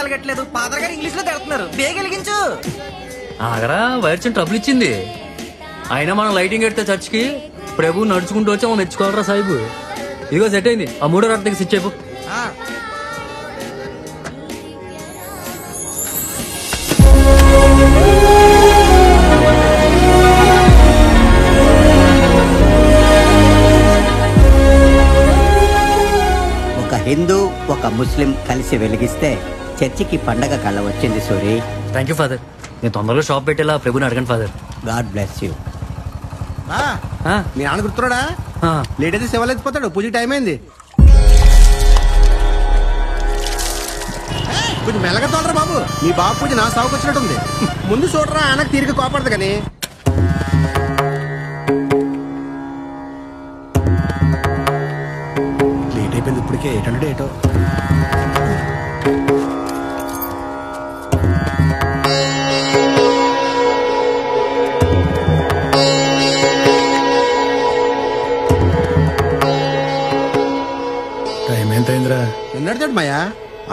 వెలగట్లేదు. Father గారు English లో తిడుతున్నారు. బేగ వెలిగించు. ఆగరా, వైర్ చిన్న ట్రబుల్ ఇచ్చింది. అయినా మనం లైటింగ్ ఎడితే చర్చికి ప్రభు నడుచుకుంటూ వచ్చి మనం మెచ్చుకోవాలరా సాహిబు. ఇదిగో సెట్ అయింది. ఆ 3వ రాత్రి దగ్గర స్విచ్ అయిపో. ఒక హిందూ ఒక ముస్లిం కలిసి వెలిగిస్తే చర్చికి పండగ కళ వచ్చింది సూరి. Thank you father. నేను తొందరలో షాప్ పెట్టేలా ప్రభుని అడగండి ఫాదర్. God bless you. మీ నాన్న గుర్తున్నాడా? లేట్ అయితే సేవలు ఎత్తిపోతాడు. పూజకి టైం అయింది. కొంచెం మెల్లగా తోడరా బాబు. మీ బాబు పూజ నా సాగుకు వచ్చినట్టుంది. ముందు చూడరా, ఆయనకు తీరిక కోపడదు కానీ. లేట్ అయిపోయింది ఇప్పటికే. 800 టైం ఎంతైందిరా? నిన్నటితో మాయా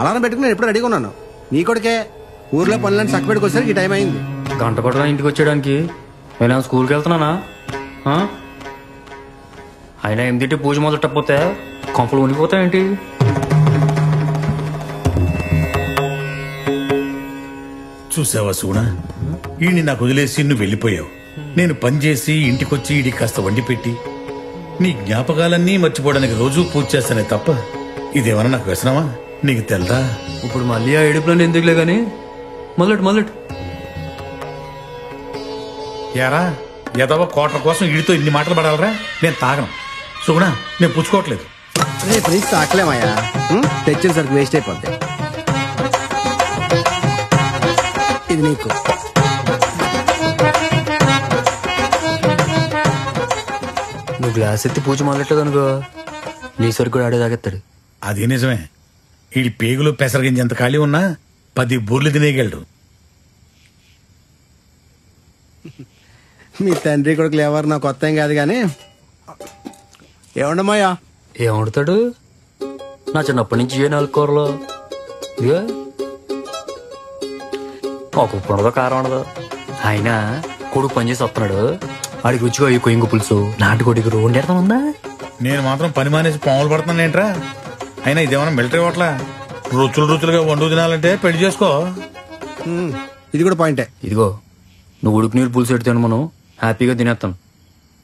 అలారం పెట్టుకుని నేను ఎప్పుడు రెడీగా ఉన్నాను. నీ కొడుకే ఊర్లో పనులని చక్కబెట్టుకు వచ్చేసరికి ఈ టైం అయింది. గంట కొట్టగా ఇంటికి వచ్చేయడానికి నేను స్కూల్కి వెళ్తున్నానా? అయినా ఏమిటి పూజ మొదలెట్టకపోతే కొంపలు ఉనిపోతాయేంటి? చూసావా సూనా, ఈయన్ని నాకు వదిలేసి నువ్వు వెళ్ళిపోయావు. నేను పనిచేసి ఇంటికొచ్చి ఈడికి కాస్త వండి పెట్టి నీ జ్ఞాపకాలన్నీ మర్చిపోవడానికి రోజూ పూజ చేస్తానే తప్ప ఇదేమన్నా నాకు వ్యసనమా? నీకు తెల్దా? ఇప్పుడు మళ్ళీ ఆ ఏడుపులని ఎందుకులే గాని మొదలెట్టు. యారా, ఎదవ కోట్ల కోసం ఈడితో ఇన్ని మాటలు పడాలరా? నేను తాగను సుగుణ, నేను పుచ్చుకోవట్లేదు. రేపు నుంచి తాకలేమయ్యా. తెచ్చిన సరికి వేస్ట్ అయిపోద్ది. ఇది నీకు. నువ్వు గ్లాస్ ఎత్తి పూజ మొదలెట్టదు అనుకో, నీ సరికి కూడా ఆడే తాగెత్తాడు. అది నిజమే. ఈడి పేగులు పెసరగించేంత ఖాళీ ఉన్నా 10 బూర్లు తినేయగలడు. మీ తండ్రి కొడుకులు ఎవరు నాకు కొత్త ఏం కాదు కానీ ఏమండమ్మయ్యా? ఏమవుతాడు? నా చిన్నప్పటి నుంచి ఏ 4 కూరలు ఇదిగా ఒక ఉప్పు ఉండదో కారం ఉండదు. అయినా కొడుకు పనిచేసి వస్తున్నాడు, ఆడికి రుచిగా ఈ కొయ్యింగు పులుసు నాటుకోడికి రోడ్డు ఎడతా ఉందా? నేను మాత్రం పని మానేసి పాములు పడుతున్నాను ఏంట్రా? అయినా ఇదేమన్నా మిలిటరీ హోటలా? రుచులుగా వండు తినాలంటే పెళ్లి చేసుకో. ఇది కూడా పాయింటే. ఇదిగో నువ్వు ఉడుకు నీరు పులుసు పెడితే మనం హ్యాపీగా తినేస్తాం.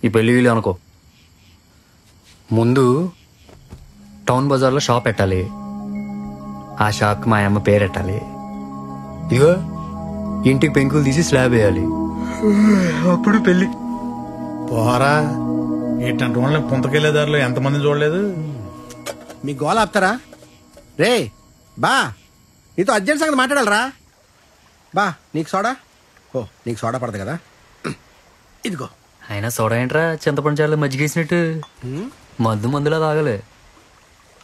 ఈ పెళ్లి వీళ్ళు అనుకో. ముందు టౌన్ బజార్లో షాప్ పెట్టాలి. ఆ షాప్కి మా అమ్మ పేరు పెట్టాలి. ఇదిగో ఇంటికి పెంకులు తీసి స్లాబ్ వేయాలి. అప్పుడు పెళ్లి. పోరా, ఇట్లాంటి వాళ్ళని పుంతకెళ్లేదారిలో ఎంతమందిని చూడలేదు. మీ గోల ఆపుతారా? రే బా, నీతో అర్జెంట్ సంగతి మాట్లాడాలరా. బా, నీకు సోడా? ఓ, నీకు సోడా పడదు కదా, ఇదిగో. అయినా సోడా ఏంట్రా, చింతపండు చాలు మజ్జిగేసినట్టు. మందులా తాగలే.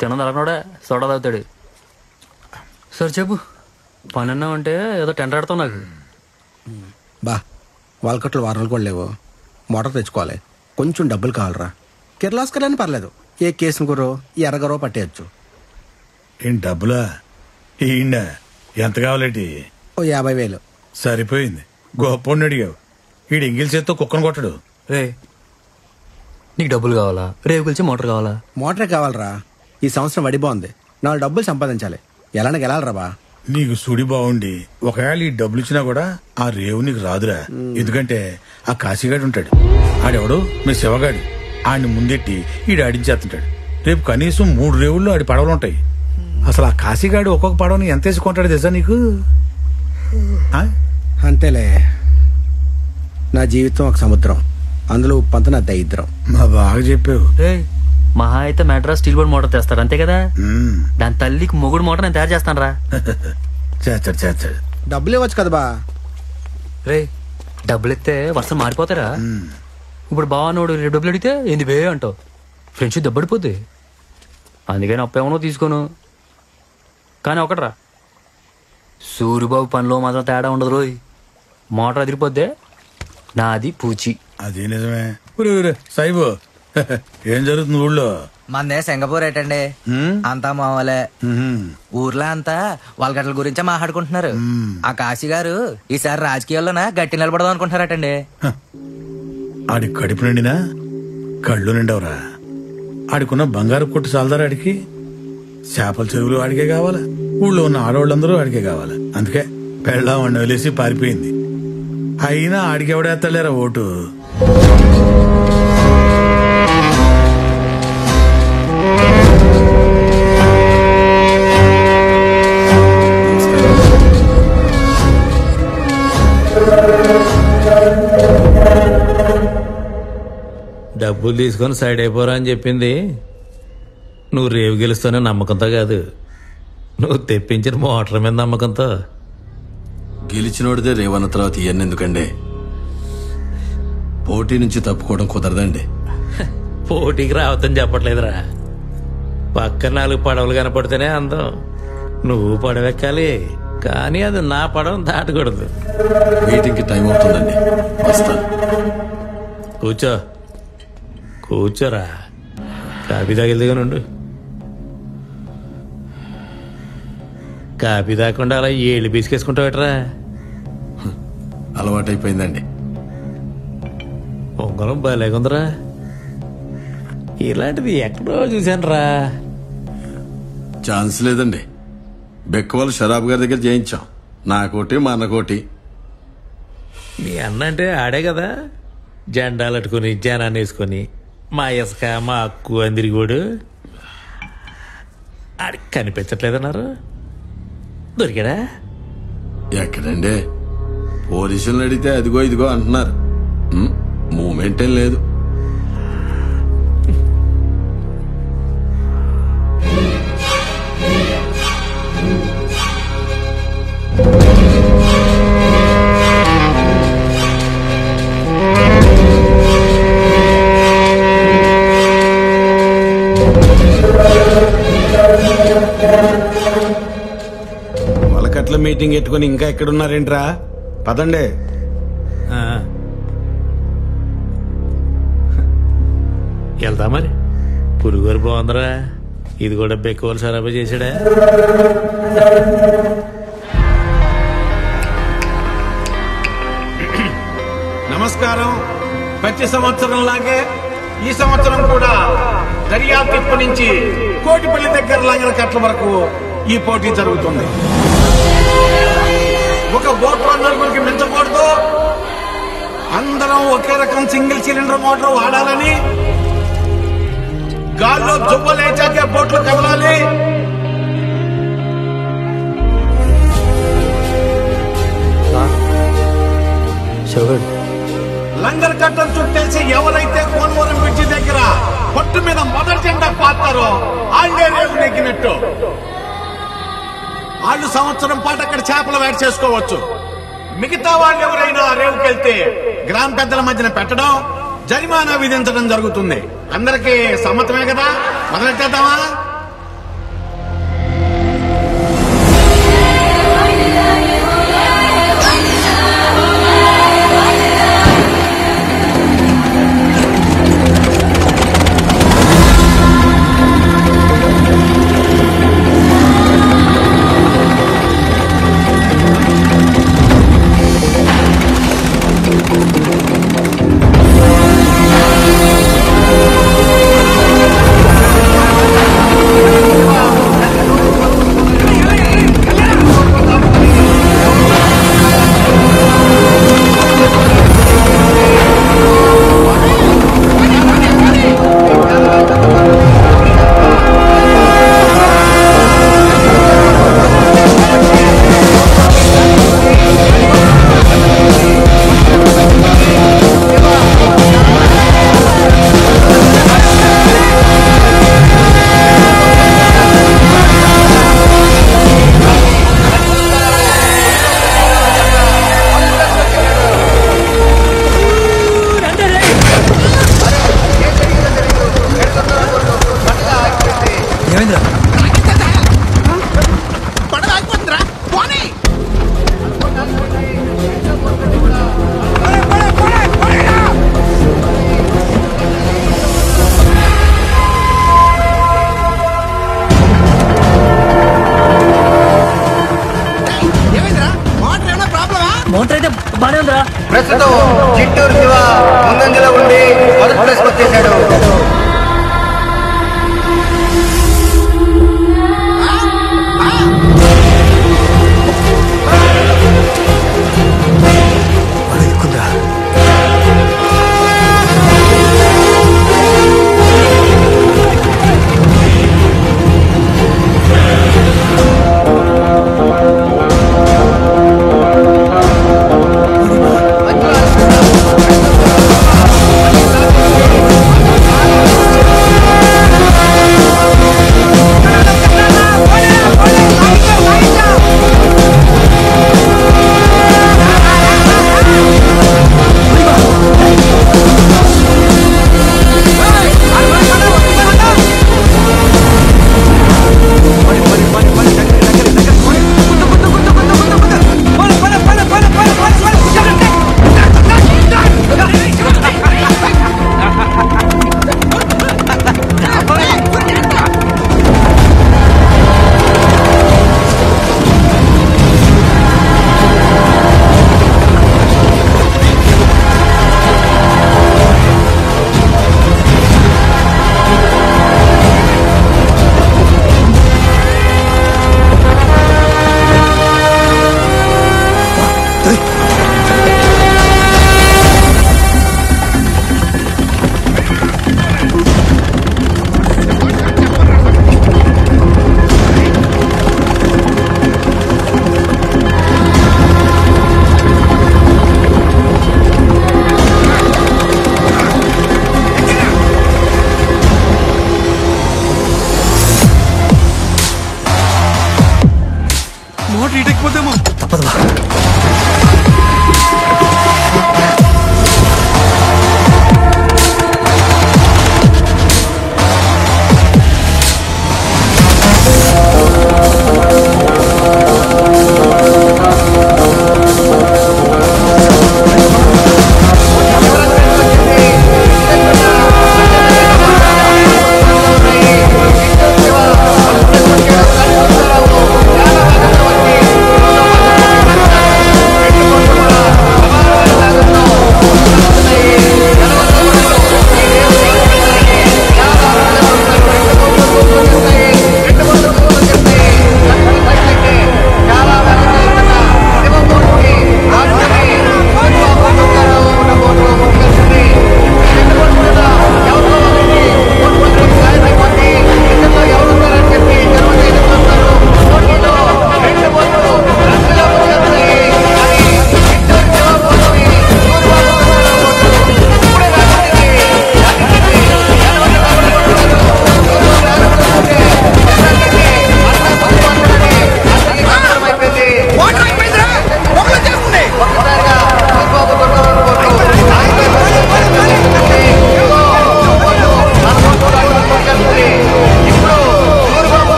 తినదు అలనోడా సోడా తాగుతాడు. సరే చెప్పు, పని అన్నా అంటే ఏదో టెండర్ ఆడతావు నాకు. బా, వాల్కట్లు వారాలు కూడా లేవు. మోటార్ తెచ్చుకోవాలి. కొంచెం డబ్బులు కావాలరా. కిర్లాస్కర్ అని పర్లేదు. ఏ కేసును గురో ఎర్రగరో పట్టేయచ్చు. ఏం డబ్బులా? ఈయన ఎంత కావాలేటి? ఓ 50,000. సరిపోయింది. గొప్పని అడిగావు. ఈడు ఎంగిల్ చేత్తో కుక్కను కొట్టడు. రే, నీకు డబ్బులు కావాలా? రేపు కలిసి మోటార్ కావాలా? మోటరే కావాలరా. ఈ సంవత్సరం వడి బాగుంది. 4 డబ్బులు సంపాదించాలి. ఎలానే గెలాలరా బా. నీకు సుడి బాగుండి ఒకవేళ ఈ డబ్బులు ఇచ్చినా కూడా ఆ రేవు నీకు రాదురా. ఎందుకంటే ఆ కాశీగాడు ఉంటాడు, ఆడెవడు మీ శివగాడు. ఆడిని ముందెట్టి ఈడు ఆడించేస్తుంటాడు. రేపు కనీసం 3 రేవుల్లో ఆడి పడవలు ఉంటాయి. అసలు ఆ కాశీగాడు ఒక్కొక్క పడవని ఎంత వేసుకుంటాడు తెలుసా నీకు? అంతేలే, నా జీవితం ఒక సముద్రం, అందులో ఉప్పంతా నా దరిద్రం. మా బాగా చెప్పావు. మహా అయితే మెడ్రాస్ స్టీల్ బోర్డ్ మోటార్ తెస్తాడు అంతే కదా. దాని తల్లికి మొగుడు మోటార్ నేను తయారు చేస్తాను రా. చేస్తాడు. డబ్బులు ఇవ్వచ్చు కదా బా. రే, డబ్బులు ఇస్తే వర్షం మారిపోతారా? ఇప్పుడు బావనోడు డబ్బులు అడిగితే ఏంది బే అంటావు. ఫ్రెండ్షిప్ దెబ్బడిపోద్ది. అందుకని అప్పేమనో తీసుకోను. కానీ ఒకట్రా, సూరిబాబు పనిలో మాత్రం తేడా ఉండదు రోయ్. మోటార్ అదిరిపోద్దే నాది పూచి. అదే నిజమే. సాయిబు, ఏం జరుగుతుంది ఊళ్ళో? మందే సింగపూర్ ఏటండి, అంతా మామూలే. ఊర్లో అంతా వాళ్ళ గట్ల గురించే మాట్లాడుకుంటున్నారు. ఆ కాశీ గారు ఈసారి రాజకీయాల్లోనా గట్టి నిలబడదాం అనుకుంటున్నారటండి. ఆడి కడుపు నిండినా కళ్ళు నిండవరా? ఆడికున్న బంగారు కొట్టు చాలదారా? ఆడికి చేపల చెరువులు ఆడికే కావాలా, ఊళ్ళో ఉన్న ఆడవాళ్ళందరూ ఆడికే కావాలా. అందుకే పెళ్ళాం వదిలేసి పారిపోయింది. అయినా ఆడికెవడేత్తలేరా ఓటు? డబ్బులు తీసుకొని సైడ్ అయిపోరా అని చెప్పింది నువ్వు రేవు గెలుస్తానే నమ్మకంతో కాదు, నువ్వు తెప్పించిన మోటార్ మీద నమ్మకంతో. గెలిచినోడిదే రేవన్న తర్వాత ఇవన్నీ ఎందుకండి? పోటీ నుంచి తప్పుకోవడం కుదరదండి. పోటీకి రావద్దని చెప్పట్లేదురా, పక్కన 4 పడవలు కనపడితేనే అందం. నువ్వు పడవెక్కాలి, కానీ అది నా పడవ దాటకూడదు. మీటింగ్కి టైం అవుతుందండి, వస్తాను. కూర్చోరా, కాఫీ తాగిల్దిగా నుండు. కాఫీ తాగకుండా అలా ఏళ్ళు బీసుకేసుకుంటావట్రా? అలవాటైపోయిందండి. పొంగలం భలేగుందిరా, ఇలాంటిది ఎక్కడో చూశాను రా. ఛాన్స్ లేదండి, బెక్కవాళ్ళు షరాబ్ గారి దగ్గర చేయించాం. నాకోటి మా అన్నకోటి. మీ అన్న అంటే ఆడే కదా, జెండాలు అట్టుకుని జనాన్ని వేసుకొని మా ఇసుక మా అక్కు అందిరిగోడు. ఆడికి కనిపించట్లేదన్నారు, దొరికాడా? ఎక్కడండి? పోలీసులను అడిగితే అదిగో ఇదిగో అంటున్నారు. మూమెంట్ ఏం లేదు. వలకట్ల మీటింగ్ ఎట్టుకుని ఇంకా ఎక్కడున్నారేంట్రా? పదండి. వెళ్తా మరి. పురుగోరు బాగుందిరా, ఇది కూడా బెక్కవలు సరాబా చేశాడా? నమస్కారం. ప్రతి సంవత్సరం లాగే ఈ సంవత్సరం కూడా దర్యాప్తు నుంచి కోటిపల్లి దగ్గర లంగల కట్ల వరకు ఈ పోటీ జరుగుతుంది. ఒక బోట్ నలుగురికి మించకూడదు, అందరం ఒకే రకం సింగిల్ సిలిండర్ మోటార్ వాడాలని, గాల్లో దుబ్బలేచాకే బోట్లు కదలాలి, లంగర్ కట్టం చుట్టేసి ఎవరైతే కోనవరం బ్రిడ్జి దగ్గర పొట్టు మీద మొదటి జెండా పాతారో వాళ్ళే రేవు నెగ్గినట్టు. వాళ్ళు సంవత్సరం పాటు అక్కడ చేపల వేట చేసుకోవచ్చు. మిగతా వాళ్ళు ఎవరైనా రేవుకెళ్తే గ్రామ పెద్దల మధ్యన పెట్టడం, జరిమానా విధించడం జరుగుతుంది. అందరికీ సమ్మతమే కదా? మొదలెట్టేద్దామా? ప్రదర్శనతో చిట్టూరు